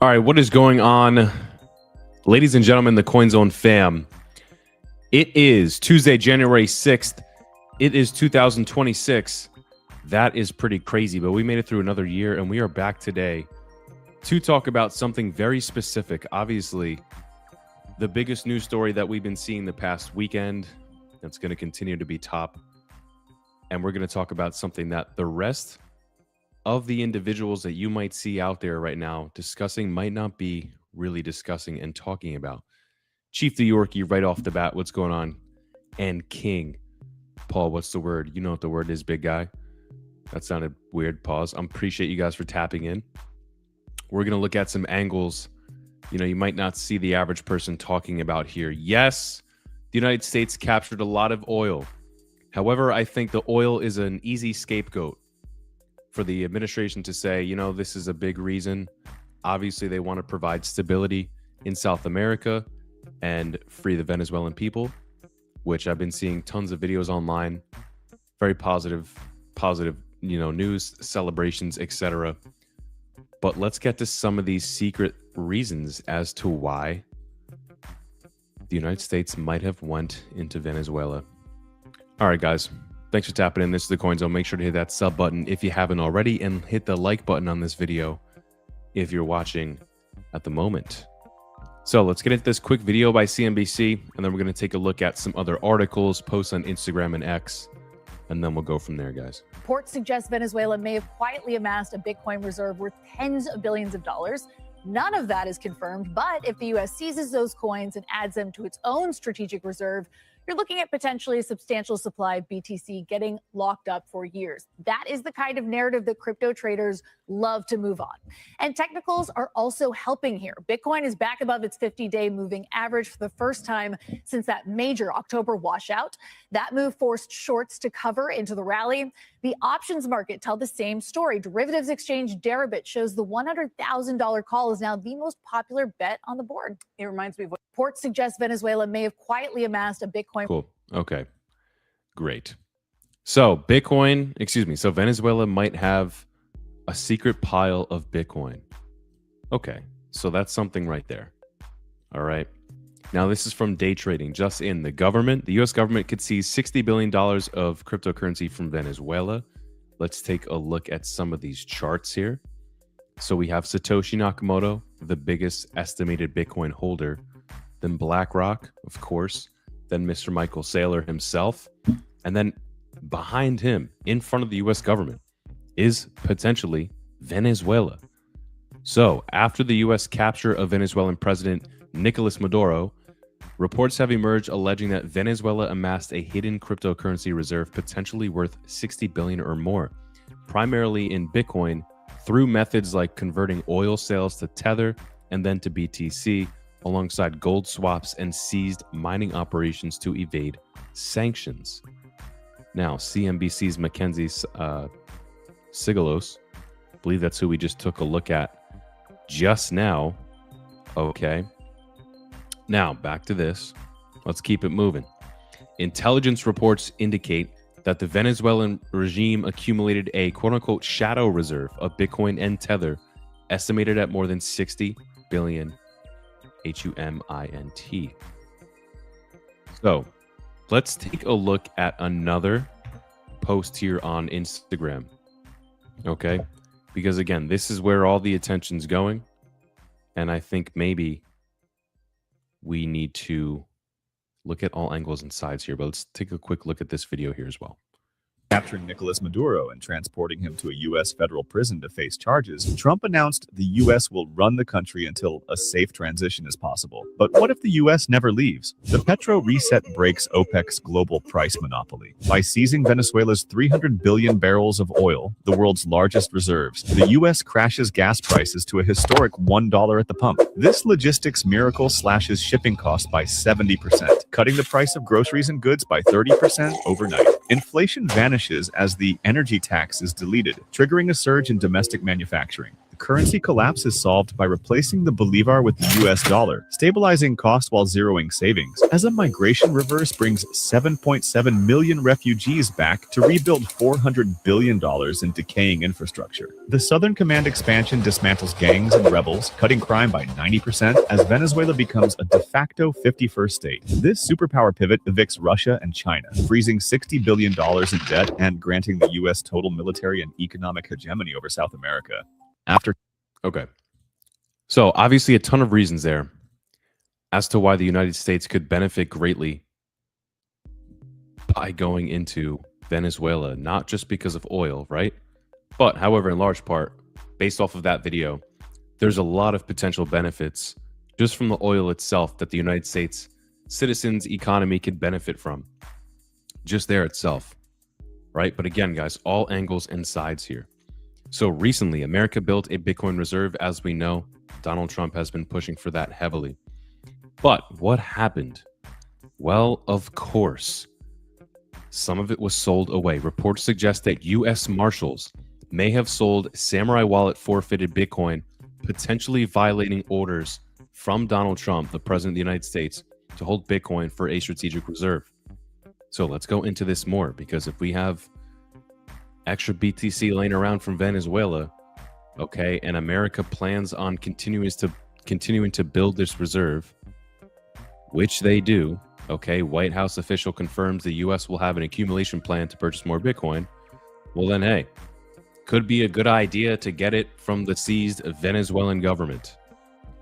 All right, what is going on, ladies and gentlemen, the CoinZone fam? It is Tuesday, January 6th. It is 2026. That is pretty crazy, but we made it through another year, and we are back today to talk about something very specific. Obviously, the biggest news story that we've been seeing the past weekend that's going to continue to be top. And we're going to talk about something that the rest of the individuals that you might see out there right now discussing might not be really discussing and talking about. Chief the Yorkie, right off the bat, what's going on? And King. Paul, what's the word? You know what the word is, big guy. That sounded weird. Pause. I appreciate you guys for tapping in. We're going to look at some angles, you might not see the average person talking about here. Yes, the United States captured a lot of oil. However, I think the oil is an easy scapegoat for the administration to say, this is a big reason. Obviously, they want to provide stability in South America and free the Venezuelan people, which I've been seeing tons of videos online. Very positive, news, celebrations, etc. But let's get to some of these secret reasons as to why the United States might have went into Venezuela. All right, guys. Thanks for tapping in. This is the CoinZone. Make sure to hit that sub button if you haven't already, and hit the like button on this video if you're watching at the moment. So let's get into this quick video by CNBC, and then we're going to take a look at some other articles, posts on Instagram and X, and then we'll go from there, guys. Reports suggest Venezuela may have quietly amassed a Bitcoin reserve worth tens of billions of dollars. None of that is confirmed, but if the U.S. seizes those coins and adds them to its own strategic reserve, you're looking at potentially a substantial supply of BTC getting locked up for years. That is the kind of narrative that crypto traders love to move on. And technicals are also helping here. Bitcoin is back above its 50-day moving average for the first time since that major October washout. That move forced shorts to cover into the rally. The options market tell the same story. Derivatives exchange Deribit shows the $100,000 call is now the most popular bet on the board. It reminds me of what reports suggest Venezuela may have quietly amassed a Bitcoin. Cool. Okay. Great. So so Venezuela might have a secret pile of Bitcoin. Okay. So that's something right there. All right. Now, this is from day trading. Just in, the U.S. government could seize $60 billion of cryptocurrency from Venezuela. Let's take a look at some of these charts here. So we have Satoshi Nakamoto, the biggest estimated Bitcoin holder, then BlackRock, of course, then Mr. Michael Saylor himself, and then behind him, in front of the U.S. government, is potentially Venezuela. So after the U.S. capture of Venezuelan President Nicolás Maduro, reports have emerged alleging that Venezuela amassed a hidden cryptocurrency reserve potentially worth $60 billion or more, primarily in Bitcoin, through methods like converting oil sales to Tether and then to BTC, alongside gold swaps and seized mining operations to evade sanctions. Now, CNBC's Mackenzie Sigalos, I believe that's who we just took a look at just now. Okay. Now, back to this. Let's keep it moving. Intelligence reports indicate that the Venezuelan regime accumulated a quote-unquote shadow reserve of Bitcoin and Tether, estimated at more than 60 billion HUMINT. So let's take a look at another post here on Instagram. Okay. Because again, this is where all the attention's going. And I think maybe we need to look at all angles and sides here, but let's take a quick look at this video here as well. Capturing Nicolás Maduro and transporting him to a U.S. federal prison to face charges, Trump announced the U.S. will run the country until a safe transition is possible. But what if the U.S. never leaves? The Petro reset breaks OPEC's global price monopoly. By seizing Venezuela's 300 billion barrels of oil, the world's largest reserves, the U.S. crashes gas prices to a historic $1 at the pump. This logistics miracle slashes shipping costs by 70%, cutting the price of groceries and goods by 30% overnight. Inflation vanishes as the energy tax is deleted, triggering a surge in domestic manufacturing. The currency collapse is solved by replacing the bolivar with the US dollar, stabilizing costs while zeroing savings, as a migration reverse brings 7.7 million refugees back to rebuild $400 billion in decaying infrastructure. The Southern Command expansion dismantles gangs and rebels, cutting crime by 90% as Venezuela becomes a de facto 51st state. This superpower pivot evicts Russia and China, freezing $60 billion in debt and granting the US total military and economic hegemony over South America. Okay. So obviously a ton of reasons there as to why the United States could benefit greatly by going into Venezuela, not just because of oil, right? But however, in large part, based off of that video, there's a lot of potential benefits just from the oil itself that the United States citizens' economy could benefit from. Just there itself, right? But again, guys, all angles and sides here. So recently, America built a Bitcoin reserve. As we know, Donald Trump has been pushing for that heavily. But what happened? Well, of course, some of it was sold away. Reports suggest that U.S. Marshals may have sold Samurai Wallet forfeited Bitcoin, potentially violating orders from Donald Trump, the president of the United States, to hold Bitcoin for a strategic reserve. So let's go into this more, because if we have extra BTC laying around from Venezuela, okay, and America plans on continuing to build this reserve, which they do, okay, White House official confirms the U.S. will have an accumulation plan to purchase more Bitcoin, well then, hey, could be a good idea to get it from the seized Venezuelan government.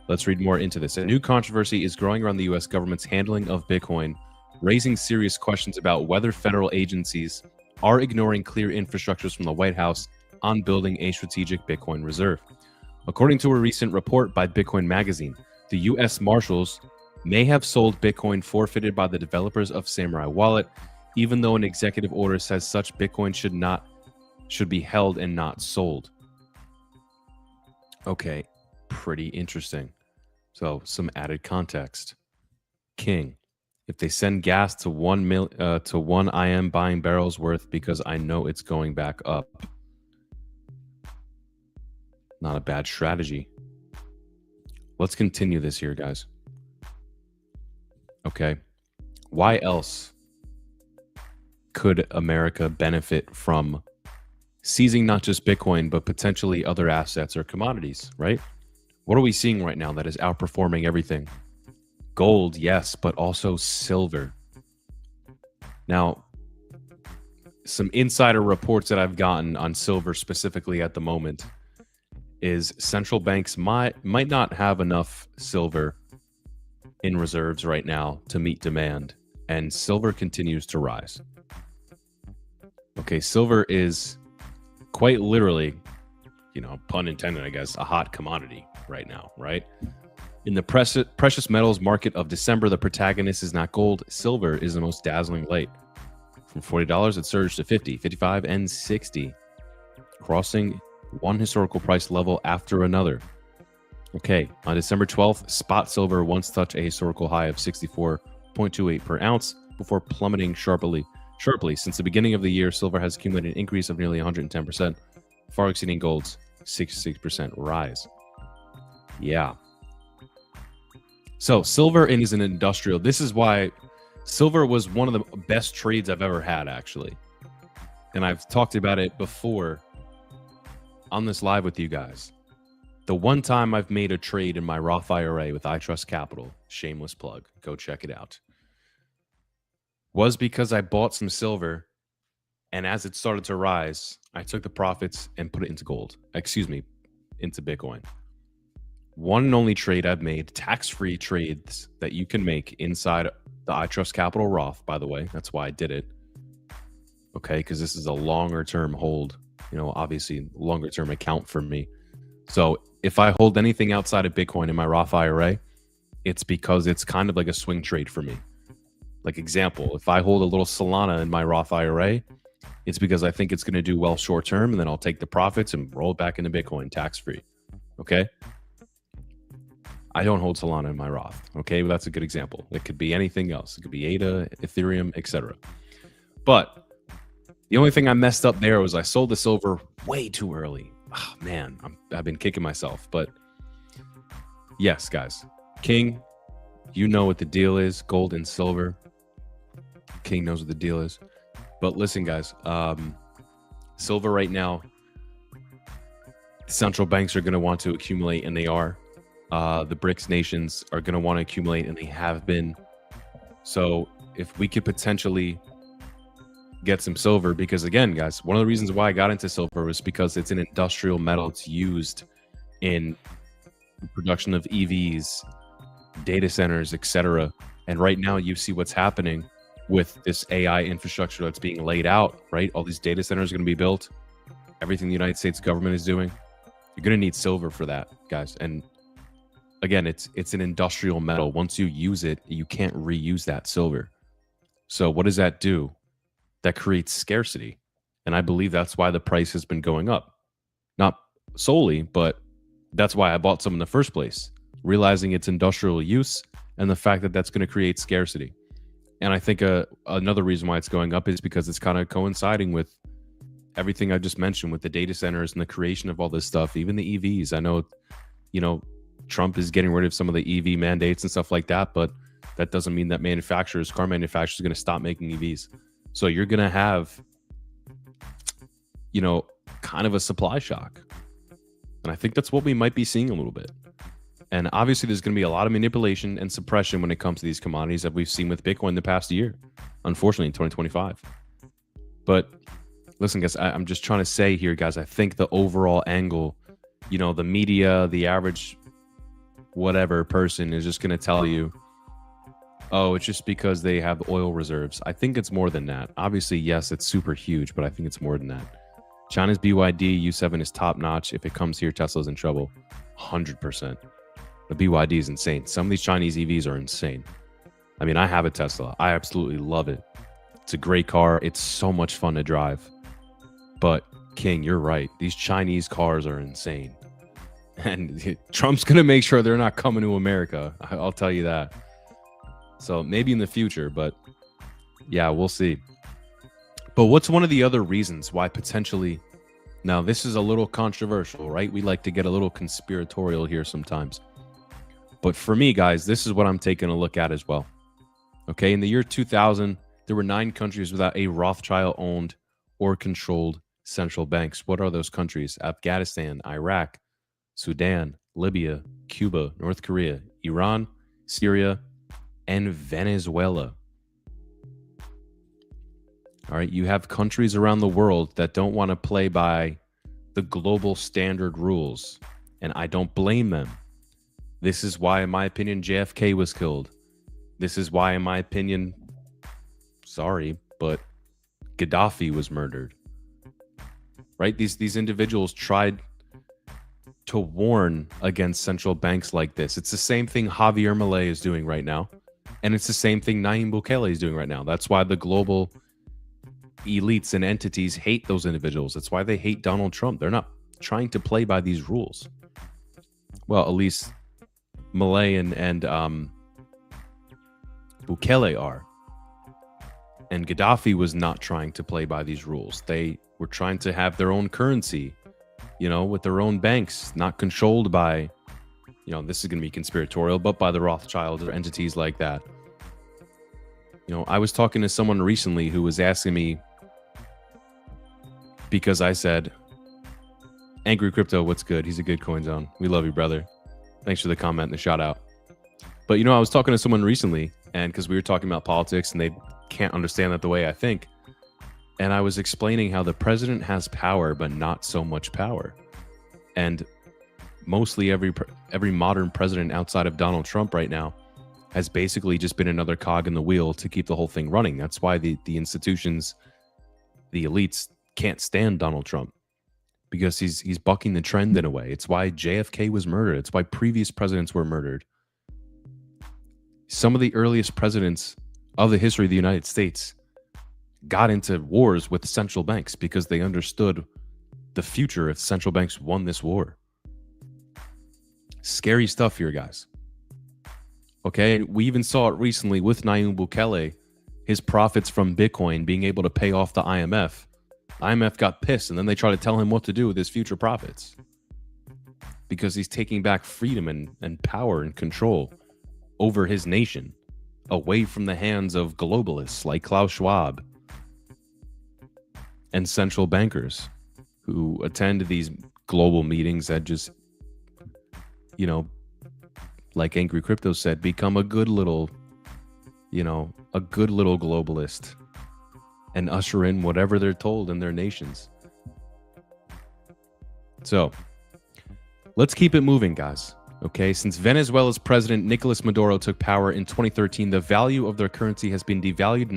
Let's read more into this. A new controversy is growing around the U.S. government's handling of Bitcoin, raising serious questions about whether federal agencies are ignoring clear infrastructures from the White House on building a strategic Bitcoin reserve. According to a recent report by Bitcoin Magazine, the U.S. Marshals may have sold Bitcoin forfeited by the developers of Samurai Wallet, even though an executive order says such Bitcoin should be held and not sold. Okay, pretty interesting. So some added context. King, if they send gas to 1 IM buying barrels worth because I know it's going back up. Not a bad strategy. Let's continue this here, guys. Okay. Why else could America benefit from seizing not just Bitcoin, but potentially other assets or commodities, right? What are we seeing right now that is outperforming everything? Gold, yes, but also silver. Now, some insider reports that I've gotten on silver specifically at the moment is central banks might not have enough silver in reserves right now to meet demand, and silver continues to rise. Okay, silver is quite literally, pun intended, I guess, a hot commodity right now, right? In the precious metals market of December, the protagonist is not gold. Silver is the most dazzling light. From $40, it surged to $50, $55, and $60, crossing one historical price level after another. Okay, on December 12th, spot silver once touched a historical high of 64.28 per ounce before plummeting sharply. Since the beginning of the year, silver has accumulated an increase of nearly 110%, far exceeding gold's 66% rise. Yeah. So silver is an industrial. This is why silver was one of the best trades I've ever had, actually. And I've talked about it before on this live with you guys. The one time I've made a trade in my Roth IRA with iTrust Capital, shameless plug, go check it out, was because I bought some silver, and as it started to rise, I took the profits and put it into gold. Into Bitcoin. One and only trade I've made, tax-free trades that you can make inside the iTrust Capital Roth, by the way. That's why I did it. Okay, because this is a longer-term hold, obviously longer-term account for me. So if I hold anything outside of Bitcoin in my Roth IRA, it's because it's kind of like a swing trade for me. Like example, if I hold a little Solana in my Roth IRA, it's because I think it's going to do well short term, and then I'll take the profits and roll it back into Bitcoin tax-free. Okay? I don't hold Solana in my Roth. Okay? But that's a good example. It could be anything else. It could be ADA, Ethereum, etc. But the only thing I messed up there was I sold the silver way too early. oh, man, I've been kicking myself. But yes, guys, King, you know what the deal is. Gold and silver. King knows what the deal is. But listen, guys, silver right now, central banks are going to want to accumulate, and they are. The BRICS nations are going to want to accumulate, and they have been. So if we could potentially get some silver, because again, guys, one of the reasons why I got into silver was because it's an industrial metal. It's used in the production of EVs, data centers, etc. And right now you see what's happening with this AI infrastructure that's being laid out, right? All these data centers are going to be built. Everything the United States government is doing. You're going to need silver for that, guys. And again, it's an industrial metal. Once you use it, you can't reuse that silver. So what does that do? That creates scarcity. And I believe that's why the price has been going up. Not solely, but that's why I bought some in the first place, realizing its industrial use and the fact that that's going to create scarcity. And I think another reason why it's going up is because it's kind of coinciding with everything I just mentioned with the data centers and the creation of all this stuff, even the EVs. I know, Trump is getting rid of some of the EV mandates and stuff like that, but that doesn't mean that car manufacturers are going to stop making EVs. So you're going to have, kind of a supply shock. And I think that's what we might be seeing a little bit. And obviously there's going to be a lot of manipulation and suppression when it comes to these commodities that we've seen with Bitcoin the past year, unfortunately, in 2025. But listen, guys, I'm just trying to say here, guys, I think the overall angle, the media, the average whatever person is just going to tell you, oh, it's just because they have oil reserves. I think it's more than that. Obviously, yes, it's super huge, but I think it's more than that. China's BYD U7 is top notch. If it comes here, Tesla's in trouble. 100%. The BYD is insane. Some of these Chinese EVs are insane. I mean, I have a Tesla. I absolutely love it. It's a great car. It's so much fun to drive. But King, you're right. These Chinese cars are insane. And Trump's going to make sure they're not coming to America. I'll tell you that. So maybe in the future, but yeah, we'll see. But what's one of the other reasons why potentially, now this is a little controversial, right? We like to get a little conspiratorial here sometimes. But for me, guys, this is what I'm taking a look at as well. Okay, in the year 2000, there were 9 countries without a Rothschild-owned or controlled central banks. What are those countries? Afghanistan, Iraq, Sudan, Libya, Cuba, North Korea, Iran, Syria, and Venezuela. All right, you have countries around the world that don't want to play by the global standard rules, and I don't blame them. This is why, in my opinion, JFK was killed. This is why, in my opinion, sorry, but Gaddafi was murdered. Right? These individuals tried to warn against central banks like this. It's the same thing Javier Milei is doing right now. And it's the same thing Nayib Bukele is doing right now. That's why the global elites and entities hate those individuals. That's why they hate Donald Trump. They're not trying to play by these rules. Well, at least Milei and Bukele are. And Gaddafi was not trying to play by these rules. They were trying to have their own currency, with their own banks, not controlled by, this is going to be conspiratorial, but by the Rothschilds or entities like that. I was talking to someone recently who was asking me, because I said, Angry Crypto, what's good? He's a good coin zone. We love you, brother. Thanks for the comment and the shout out. But, I was talking to someone recently, and because we were talking about politics and they can't understand that the way I think. And I was explaining how the president has power, but not so much power. And mostly every modern president outside of Donald Trump right now has basically just been another cog in the wheel to keep the whole thing running. That's why the institutions, the elites can't stand Donald Trump, because he's bucking the trend in a way. It's why JFK was murdered. It's why previous presidents were murdered. Some of the earliest presidents of the history of the United States got into wars with central banks because they understood the future if central banks won this war. Scary stuff here, guys. Okay, we even saw it recently with Nayib Bukele, his profits from Bitcoin being able to pay off the IMF IMF got pissed, and then they try to tell him what to do with his future profits because he's taking back freedom and power and control over his nation away from the hands of globalists like Klaus Schwab and central bankers who attend these global meetings that just, you know, like Angry Crypto said, become a good little, you know, a good little globalist and usher in whatever they're told in their nations. So let's keep it moving, guys. Okay, since Venezuela's president Nicolás Maduro took power in 2013, the value of their currency has been devalued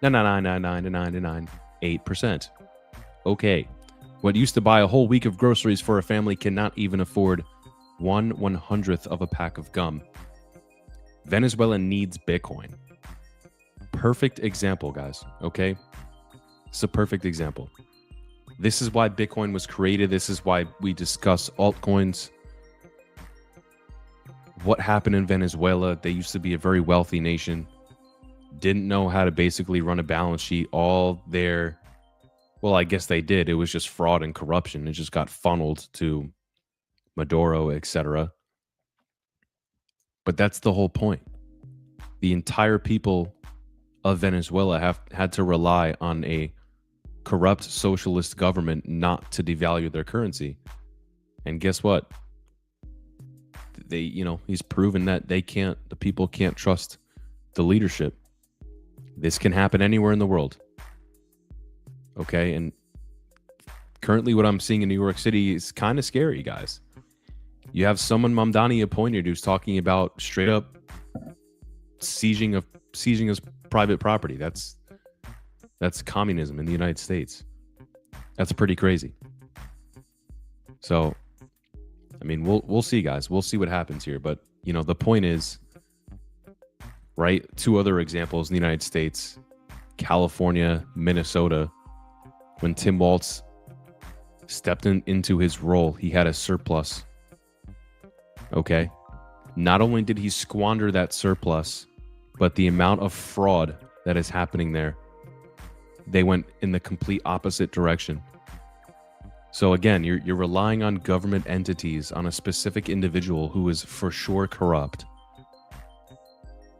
99.999999998%. Okay, what used to buy a whole week of groceries for a family cannot even afford 1/100th of a pack of gum. Venezuela needs Bitcoin. Perfect example, guys. Okay, it's a perfect example. This is why Bitcoin was created. This is why we discuss altcoins. What happened in Venezuela? They used to be a very wealthy nation, didn't know how to basically run a balance sheet. All their, well, I guess they did. It was just fraud and corruption. It just got funneled to Maduro, etc. But that's the whole point. The entire people of Venezuela have had to rely on a corrupt socialist government not to devalue their currency. And guess what? They, you know, he's proven that the people can't trust the leadership. This can happen anywhere in the world. Okay, and currently what I'm seeing in New York City is kind of scary, guys. You have someone Mamdani appointed who's talking about straight up seizing his private property. That's communism in the United States. That's pretty crazy. So, I mean, we'll see, guys. We'll see what happens here. But, you know, the point is, right, two other examples in the United States, California, Minnesota, when Tim Walz stepped into his role, he had a surplus. Okay. Not only did he squander that surplus, but the amount of fraud that is happening there, they went in the complete opposite direction. So again, you're relying on government entities, on a specific individual who is for sure corrupt,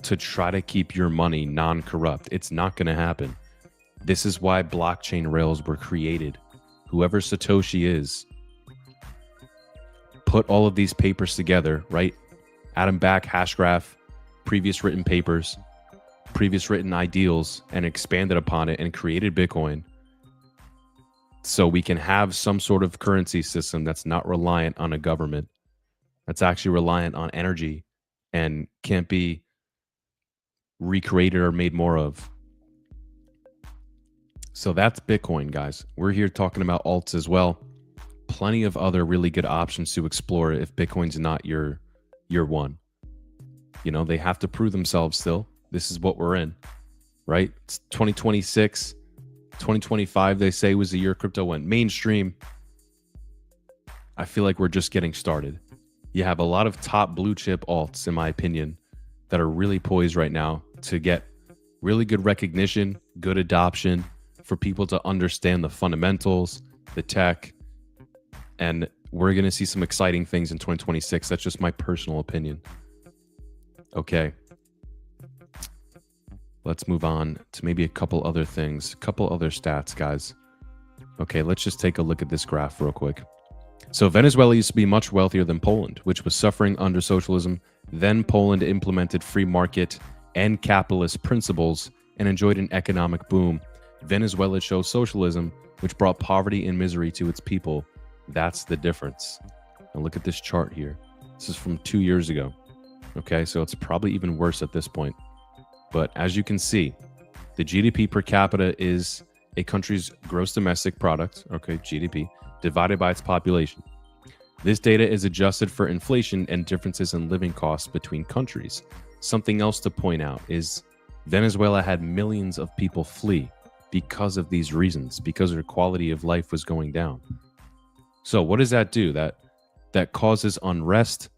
to try to keep your money non-corrupt. It's not going to happen. This is why blockchain rails were created. Whoever Satoshi is, put all of these papers together, right? Add them back, Hashgraph, previous written papers, previous written ideals, and expanded upon it and created Bitcoin. So we can have some sort of currency system that's not reliant on a government, that's actually reliant on energy and can't be recreated or made more of. So that's Bitcoin, guys. We're here talking about alts as well. Plenty of other really good options to explore if Bitcoin's not your one. You know, they have to prove themselves still. This is what we're in, right? It's 2026. 2025, they say, was the year crypto went mainstream. I feel like we're just getting started. You have a lot of top blue chip alts, in my opinion, that are really poised right now to get really good recognition, good adoption, for people to understand the fundamentals, the tech, and we're going to see some exciting things in 2026. That's just my personal opinion. Okay. Let's move on to maybe a couple other things, a couple other stats, guys. Okay, let's just take a look at this graph real quick. So Venezuela used to be much wealthier than Poland, which was suffering under socialism. Then Poland implemented free market and capitalist principles and enjoyed an economic boom. Venezuela chose socialism, which brought poverty and misery to its people. That's the difference. And look at this chart here. This is from 2 years ago. Okay, so it's probably even worse at this point. But as you can see, the GDP per capita is a country's gross domestic product, okay, GDP, divided by its population. This data is adjusted for inflation and differences in living costs between countries. Something else to point out is Venezuela had millions of people flee because of these reasons, because their quality of life was going down. So what does that do? That causes unrest,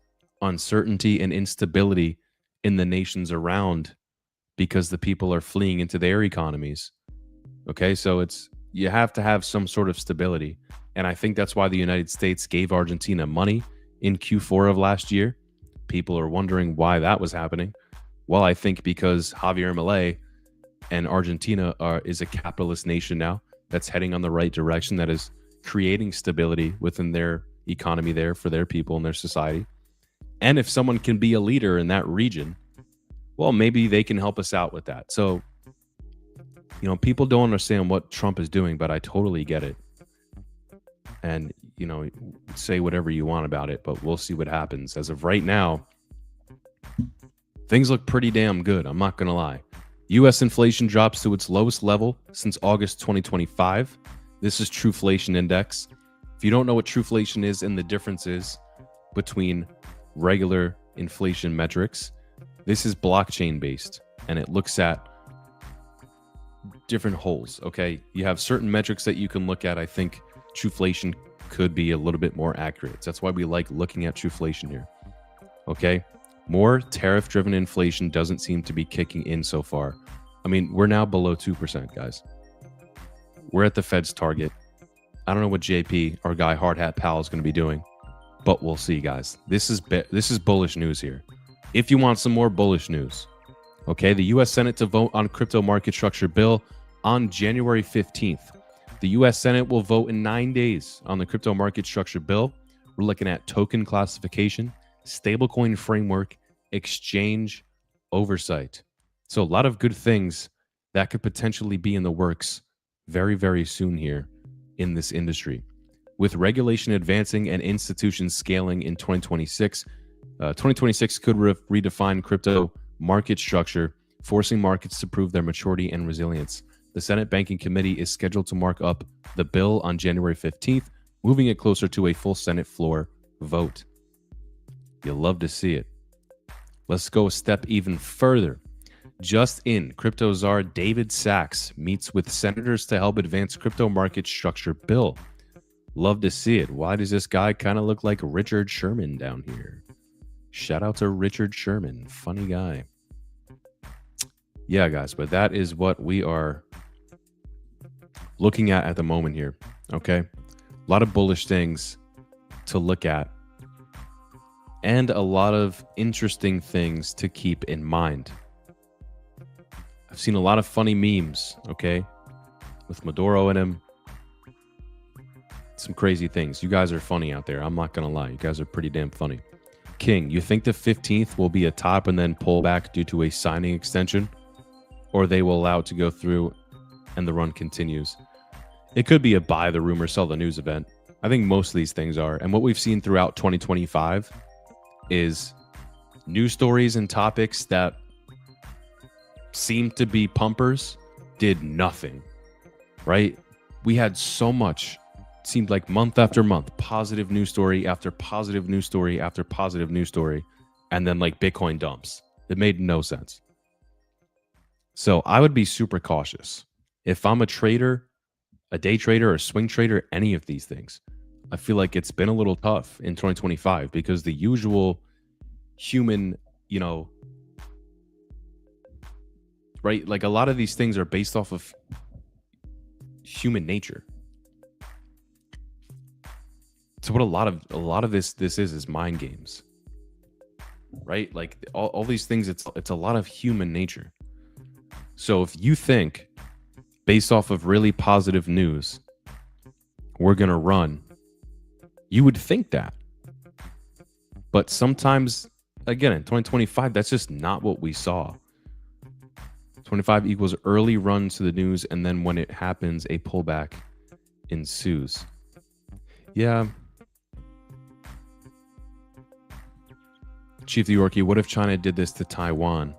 uncertainty, and instability in the nations around, because the people are fleeing into their economies. Okay, so you have to have some sort of stability. And I think that's why the United States gave Argentina money in Q4 of last year. People are wondering why that was happening. Well, I think because Javier Milei and Argentina is a capitalist nation now that's heading on the right direction, that is creating stability within their economy there for their people and their society. And if someone can be a leader in that region, well, maybe they can help us out with that. So, people don't understand what Trump is doing, but I totally get it. And, say whatever you want about it, but we'll see what happens. As of right now, things look pretty damn good. I'm not going to lie. U.S. inflation drops to its lowest level since August 2025. This is Truflation Index. If you don't know what Truflation is and the differences between regular inflation metrics, this is blockchain based, and it looks at different holes. Okay, you have certain metrics that you can look at. I think Truflation could be a little bit more accurate. That's why we like looking at Truflation here. Okay, more tariff-driven inflation doesn't seem to be kicking in so far. I mean, we're now below 2%, guys. We're at the Fed's target. I don't know what JP, our guy Hard Hat Pal, is going to be doing, but we'll see, guys. This is bullish news here. If you want some more bullish news, okay, the U.S. Senate to vote on crypto market structure bill on January 15th. The U.S. Senate will vote in 9 days on the crypto market structure bill. We're looking at token classification, stablecoin framework, exchange oversight. So a lot of good things that could potentially be in the works very, very soon here in this industry. With regulation advancing and institutions scaling in 2026, 2026 could redefine crypto market structure, forcing markets to prove their maturity and resilience. The Senate Banking Committee is scheduled to mark up the bill on January 15th, moving it closer to a full Senate floor vote. You'll love to see it. Let's go a step even further. Just in, crypto czar David Sachs meets with senators to help advance crypto market structure bill. Love to see it. Why does this guy kind of look like Richard Sherman down here? Shout out to Richard Sherman. Funny guy. Yeah, guys, but that is what we are looking at the moment here. Okay. A lot of bullish things to look at and a lot of interesting things to keep in mind. I've seen a lot of funny memes, okay, with Maduro in him. Some crazy things. You guys are funny out there. I'm not going to lie. You guys are pretty damn funny. King, you think the 15th will be a top and then pull back due to a signing extension? Or they will allow it to go through and the run continues? It could be a buy the rumor, sell the news event. I think most of these things are. And what we've seen throughout 2025 is news stories and topics that seemed to be pumpers did nothing, right? We had so much, it seemed like month after month, positive news story after positive news story after positive news story, and then like Bitcoin dumps. It made no sense. So I would be super cautious. If I'm a trader, a day trader, or a swing trader, any of these things, I feel like it's been a little tough in 2025 because the usual human, right? Like a lot of these things are based off of human nature. So what a lot of this is mind games, right? Like all these things, it's a lot of human nature. So if you think based off of really positive news, we're going to run, you would think that. But sometimes, again, in 2025, that's just not what we saw. 25 equals early run to the news, and then when it happens, a pullback ensues. Yeah. Chief the Yorkie, what if China did this to Taiwan?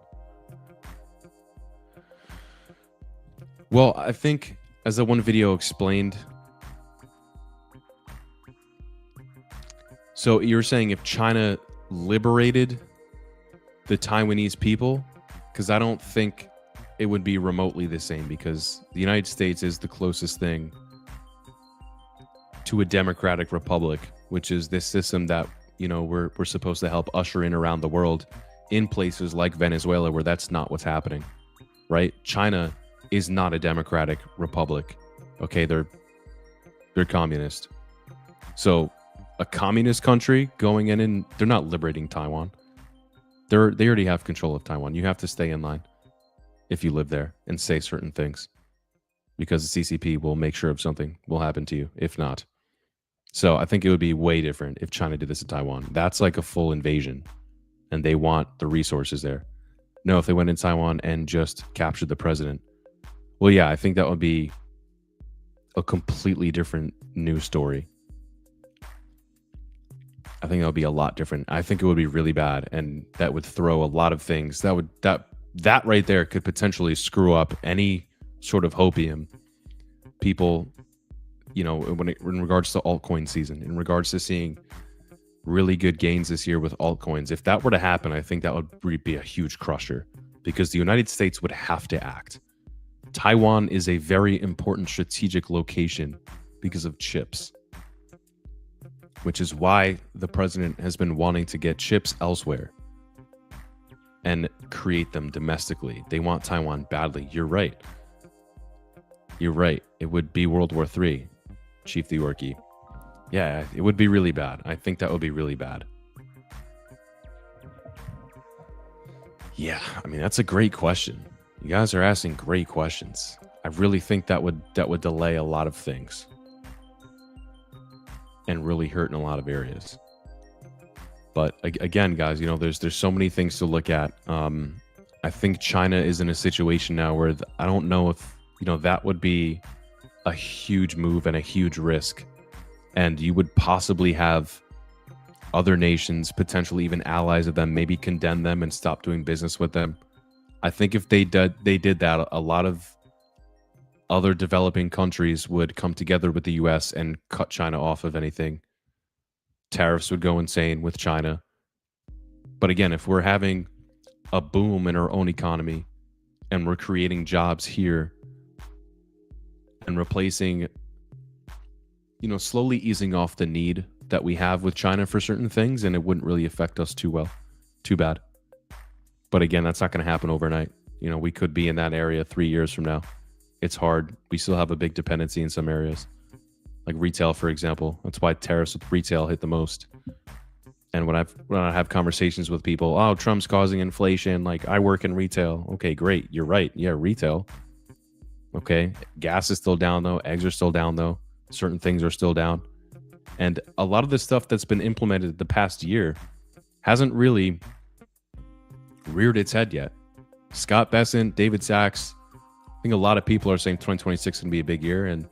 Well, I think, as the one video explained, so you're saying if China liberated the Taiwanese people, because I don't think it would be remotely the same, because the United States is the closest thing to a democratic republic, which is this system that, we're supposed to help usher in around the world in places like Venezuela, where that's not what's happening, right? China is not a democratic republic. Okay, they're communist. So a communist country going in and they're not liberating Taiwan. They already have control of Taiwan. You have to stay in line if you live there and say certain things, because the CCP will make sure of something will happen to you if not. So I think it would be way different if China did this to Taiwan. That's like a full invasion, and they want the resources there. No, if they went in Taiwan and just captured the president, well, yeah, I think that would be a completely different news story. I think that would be a lot different. I think it would be really bad, and that would throw a lot of things. That right there could potentially screw up any sort of hopium people, you know, in regards to altcoin season, in regards to seeing really good gains this year with altcoins. If that were to happen, I think that would be a huge crusher, because the United States would have to act. Taiwan is a very important strategic location because of chips, which is why the president has been wanting to get chips elsewhere and create them domestically. They want Taiwan badly. You're right. You're right. It would be World War III, Chief the Yorkie. Yeah, it would be really bad. I think that would be really bad. Yeah, I mean, that's a great question. You guys are asking great questions. I really think that would delay a lot of things and really hurt in a lot of areas. But again, guys, you know, there's so many things to look at. I think China is in a situation now where I don't know if, you know, that would be a huge move and a huge risk. And you would possibly have other nations, potentially even allies of them, maybe condemn them and stop doing business with them. I think if they did that, a lot of other developing countries would come together with the US and cut China off of anything. Tariffs would go insane with China. But again, if we're having a boom in our own economy and we're creating jobs here and replacing, you know, slowly easing off the need that we have with China for certain things, and it wouldn't really affect us too bad. But again, that's not going to happen overnight. You know, we could be in that area 3 years from now. It's hard. We still have a big dependency in some areas, like retail, for example. That's why tariffs with retail hit the most. And when I have conversations with people, oh, Trump's causing inflation. Like, I work in retail. Okay, great. You're right. Yeah, retail. Okay. Gas is still down, though. Eggs are still down, though. Certain things are still down. And a lot of the stuff that's been implemented the past year hasn't really reared its head yet. Scott Bessent, David Sachs, I think a lot of people are saying 2026 is going to be a big year. And,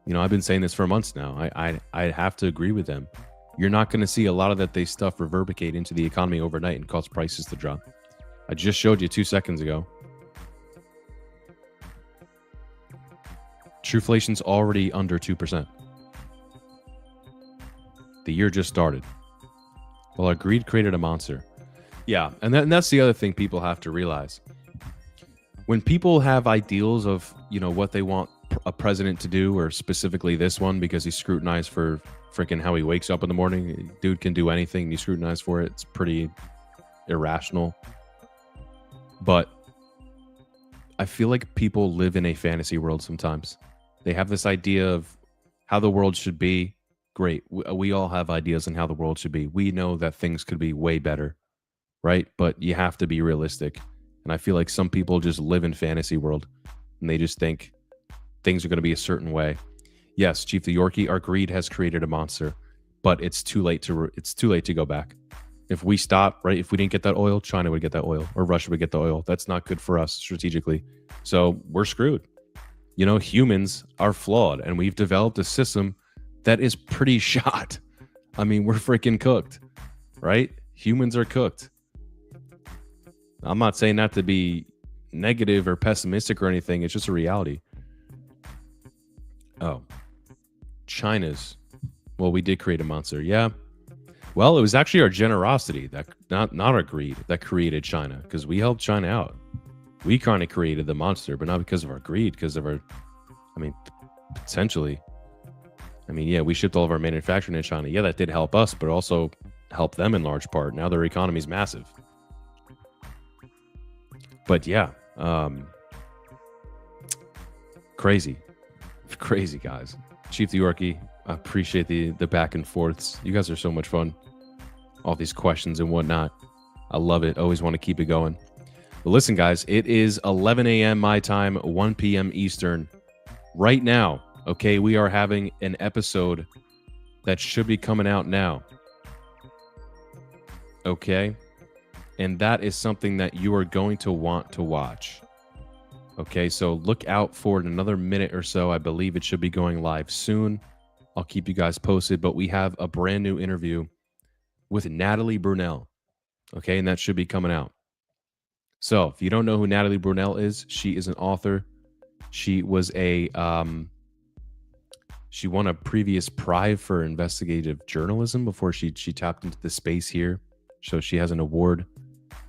you know, I've been saying this for months now. I have to agree with them. You're not going to see a lot of that stuff reverberate into the economy overnight and cause prices to drop. I just showed you 2 seconds ago. Truflation's already under 2%. The year just started. Well, our greed created a monster. Yeah, and that's the other thing people have to realize. When people have ideals of, you know, what they want a president to do, or specifically this one because he's scrutinized for freaking how he wakes up in the morning. Dude can do anything and he's scrutinized for it. It's pretty irrational. But I feel like people live in a fantasy world sometimes. They have this idea of how the world should be. Great. We all have ideas on how the world should be. We know that things could be way better, right? But you have to be realistic. And I feel like some people just live in fantasy world and they just think things are going to be a certain way. Yes, Chief the Yorkie, our greed has created a monster, but it's too late to go back. If we stop, right? If we didn't get that oil, China would get that oil, or Russia would get the oil. That's not good for us strategically. So we're screwed. You know, humans are flawed, and we've developed a system that is pretty shot. I mean, we're freaking cooked, right? Humans are cooked. I'm not saying that to be negative or pessimistic or anything. It's just a reality. Oh, well, we did create a monster. Yeah. Well, it was actually our generosity, that not our greed, that created China, because we helped China out. We kind of created the monster, but not because of our greed, because of our, I mean, potentially. I mean, yeah, we shipped all of our manufacturing to China. Yeah, that did help us, but also helped them in large part. Now their economy is massive. But yeah, Crazy, guys. Chief the Yorkie, I appreciate the back and forths. You guys are so much fun. All these questions and whatnot. I love it. Always want to keep it going. But listen, guys, it is 11 a.m. my time, 1 p.m. Eastern. Right now, okay, we are having an episode that should be coming out now. Okay? And that is something that you are going to want to watch. Okay, so look out for it in another minute or so. I believe it should be going live soon. I'll keep you guys posted, but we have a brand new interview with Natalie Brunell. Okay, and that should be coming out. So if you don't know who Natalie Brunell is, she is an author. She was she won a previous prize for investigative journalism before she tapped into the space here. So she has an award.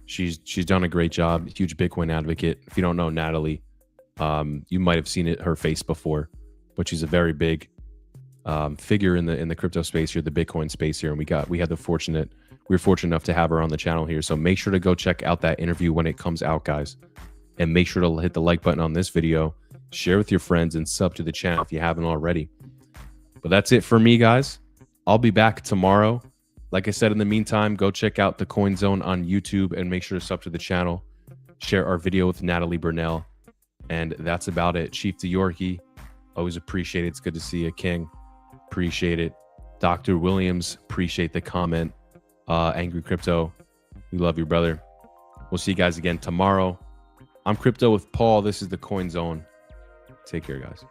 She's done a great job. Huge Bitcoin advocate. If you don't know Natalie, you might have seen her face before, but she's a very big figure in the crypto space here, the Bitcoin space here, and we were fortunate enough to have her on the channel here. So make sure to go check out that interview when it comes out, guys, and make sure to hit the like button on this video, share with your friends, and sub to the channel if you haven't already. But that's it for me, guys. I'll be back tomorrow. Like I said, in the meantime, go check out the Coin Zone on YouTube and make sure to sub to the channel. Share our video with Natalie Brunell. And that's about it. Chief the Yorkie, always appreciate it. It's good to see you, King. Appreciate it. Dr. Williams, appreciate the comment. Angry Crypto, we love you, brother. We'll see you guys again tomorrow. I'm Crypto with Paul. This is the Coin Zone. Take care, guys.